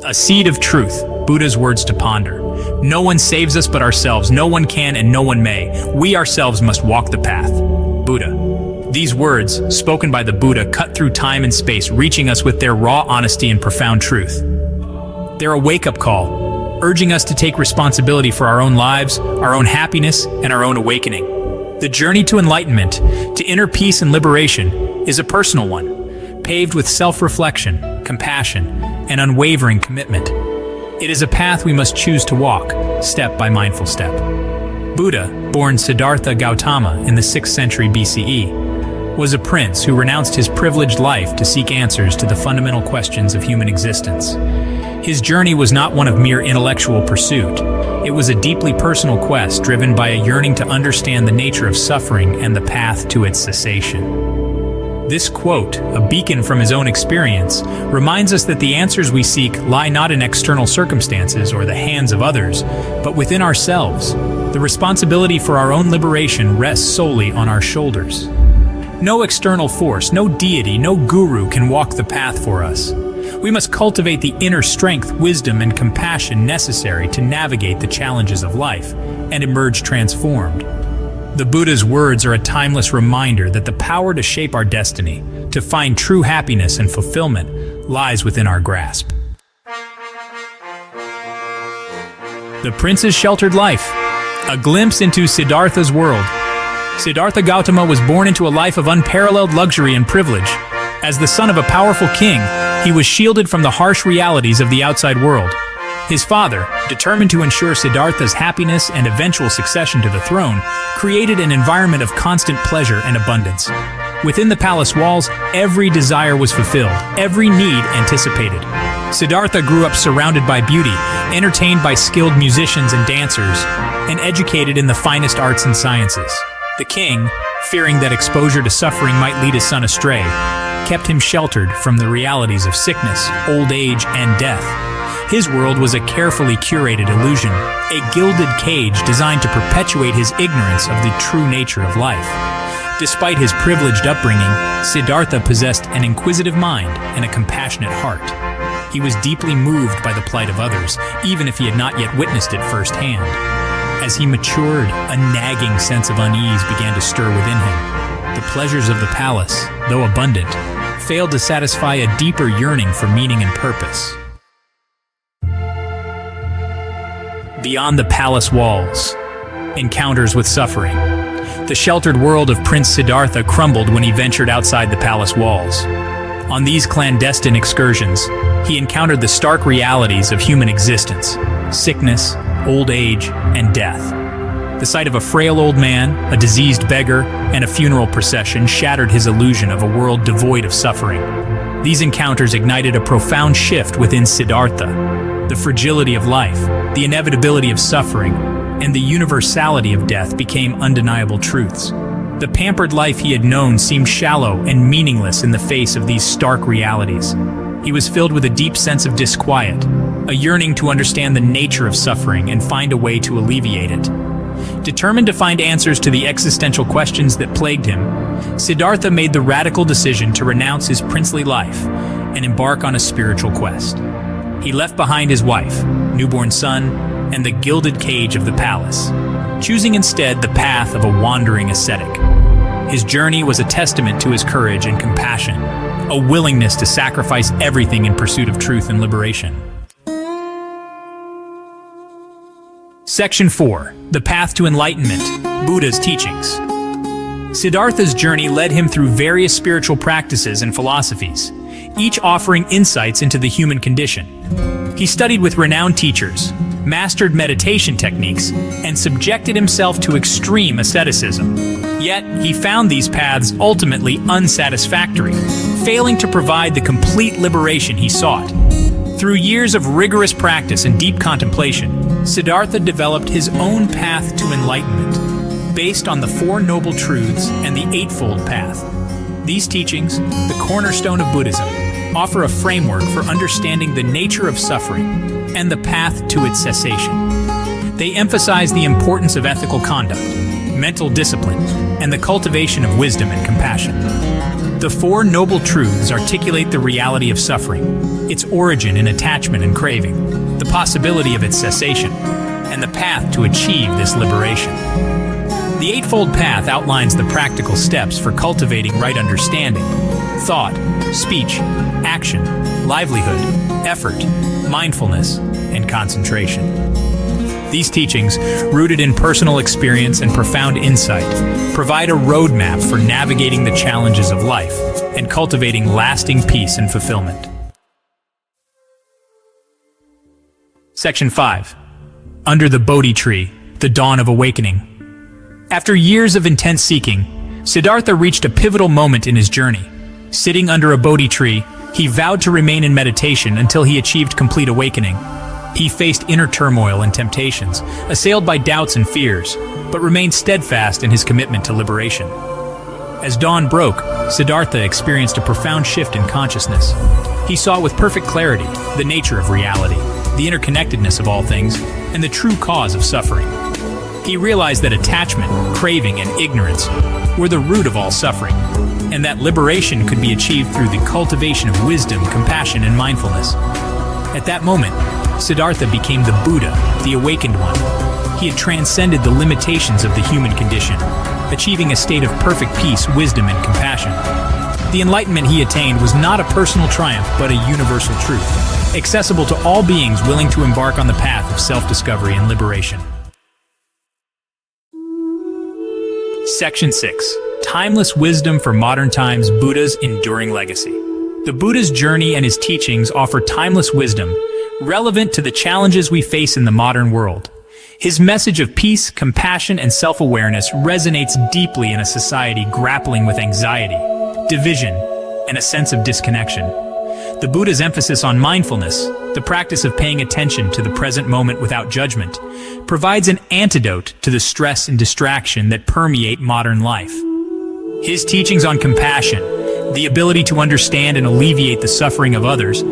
A seed of truth, Buddha's words to ponder. No one saves us but ourselves. No one can and no one may. We ourselves must walk the path. Buddha. These words, spoken by the Buddha, cut through time and space, reaching us with their raw honesty and profound truth. They're a wake-up call, urging us to take responsibility for our own lives, our own happiness, and our own awakening. The journey to enlightenment, to inner peace and liberation, is a personal one, paved with self-reflection, compassion, and unwavering commitment. It is a path we must choose to walk, step by mindful step. Buddha, born Siddhartha Gautama in the 6th century BCE, was a prince who renounced his privileged life to seek answers to the fundamental questions of human existence. His journey was not one of mere intellectual pursuit. It was a deeply personal quest driven by a yearning to understand the nature of suffering and the path to its cessation. This quote, a beacon from his own experience, reminds us that the answers we seek lie not in external circumstances or the hands of others, but within ourselves. The responsibility for our own liberation rests solely on our shoulders. No external force, no deity, no guru can walk the path for us. We must cultivate the inner strength, wisdom, and compassion necessary to navigate the challenges of life and emerge transformed. The Buddha's words are a timeless reminder that the power to shape our destiny, to find true happiness and fulfillment, lies within our grasp. The Prince's Sheltered Life. A glimpse into Siddhartha's world. Siddhartha Gautama was born into a life of unparalleled luxury and privilege. As the son of a powerful king, he was shielded from the harsh realities of the outside world. His father, determined to ensure Siddhartha's happiness and eventual succession to the throne, created an environment of constant pleasure and abundance. Within the palace walls, every desire was fulfilled, every need anticipated. Siddhartha grew up surrounded by beauty, entertained by skilled musicians and dancers, and educated in the finest arts and sciences. The king, fearing that exposure to suffering might lead his son astray, kept him sheltered from the realities of sickness, old age, and death. His world was a carefully curated illusion, a gilded cage designed to perpetuate his ignorance of the true nature of life. Despite his privileged upbringing, Siddhartha possessed an inquisitive mind and a compassionate heart. He was deeply moved by the plight of others, even if he had not yet witnessed it firsthand. As he matured, a nagging sense of unease began to stir within him. The pleasures of the palace, though abundant, failed to satisfy a deeper yearning for meaning and purpose. Beyond the palace walls, encounters with suffering. The sheltered world of Prince Siddhartha crumbled when he ventured outside the palace walls. On these clandestine excursions, he encountered the stark realities of human existence: sickness, old age, and death. The sight of a frail old man, a diseased beggar, and a funeral procession shattered his illusion of a world devoid of suffering. These encounters ignited a profound shift within Siddhartha. The fragility of life, the inevitability of suffering, and the universality of death became undeniable truths. The pampered life he had known seemed shallow and meaningless in the face of these stark realities. He was filled with a deep sense of disquiet, a yearning to understand the nature of suffering and find a way to alleviate it. Determined to find answers to the existential questions that plagued him, Siddhartha made the radical decision to renounce his princely life and embark on a spiritual quest. He left behind his wife, newborn son, and the gilded cage of the palace, choosing instead the path of a wandering ascetic. His journey was a testament to his courage and compassion, a willingness to sacrifice everything in pursuit of truth and liberation. Section 4. The Path to Enlightenment, Buddha's Teachings. Siddhartha's journey led him through various spiritual practices and philosophies, each offering insights into the human condition. He studied with renowned teachers, mastered meditation techniques, and subjected himself to extreme asceticism. Yet, he found these paths ultimately unsatisfactory, failing to provide the complete liberation he sought. Through years of rigorous practice and deep contemplation, Siddhartha developed his own path to enlightenment, based on the Four Noble Truths and the Eightfold Path. These teachings, the cornerstone of Buddhism, offer a framework for understanding the nature of suffering and the path to its cessation. They emphasize the importance of ethical conduct, mental discipline, and the cultivation of wisdom and compassion. The Four Noble Truths articulate the reality of suffering, its origin in attachment and craving, the possibility of its cessation, and the path to achieve this liberation. The Eightfold Path outlines the practical steps for cultivating right understanding: thought, speech, action, livelihood, effort, mindfulness, and concentration. These teachings, rooted in personal experience and profound insight, provide a roadmap for navigating the challenges of life and cultivating lasting peace and fulfillment. Section 5. Under the Bodhi Tree, the Dawn of Awakening. After years of intense seeking, Siddhartha reached a pivotal moment in his journey. Sitting under a Bodhi tree, he vowed to remain in meditation until he achieved complete awakening. He faced inner turmoil and temptations, assailed by doubts and fears, but remained steadfast in his commitment to liberation. As dawn broke, Siddhartha experienced a profound shift in consciousness. He saw with perfect clarity the nature of reality, the interconnectedness of all things, and the true cause of suffering. He realized that attachment, craving, and ignorance were the root of all suffering, and that liberation could be achieved through the cultivation of wisdom, compassion, and mindfulness. At that moment, Siddhartha became the Buddha, the awakened one. He had transcended the limitations of the human condition, achieving a state of perfect peace, wisdom, and compassion. The enlightenment he attained was not a personal triumph, but a universal truth, accessible to all beings willing to embark on the path of self-discovery and liberation. Section 6. Timeless Wisdom for Modern Times: Buddha's Enduring Legacy. The Buddha's journey and his teachings offer timeless wisdom, relevant to the challenges we face in the modern world. His message of peace, compassion, and self-awareness resonates deeply in a society grappling with anxiety, division, and a sense of disconnection. The Buddha's emphasis on mindfulness, the practice of paying attention to the present moment without judgment, provides an antidote to the stress and distraction that permeate modern life. His teachings on compassion, the ability to understand and alleviate the suffering of others,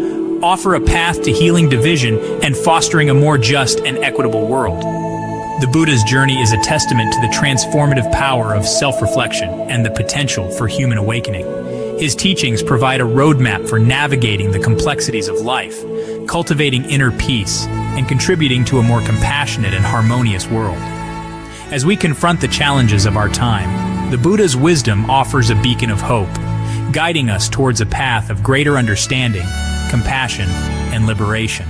offer a path to healing division and fostering a more just and equitable world. The Buddha's journey is a testament to the transformative power of self-reflection and the potential for human awakening. His teachings provide a roadmap for navigating the complexities of life, cultivating inner peace, and contributing to a more compassionate and harmonious world. As we confront the challenges of our time, the Buddha's wisdom offers a beacon of hope, guiding us towards a path of greater understanding, compassion, and liberation.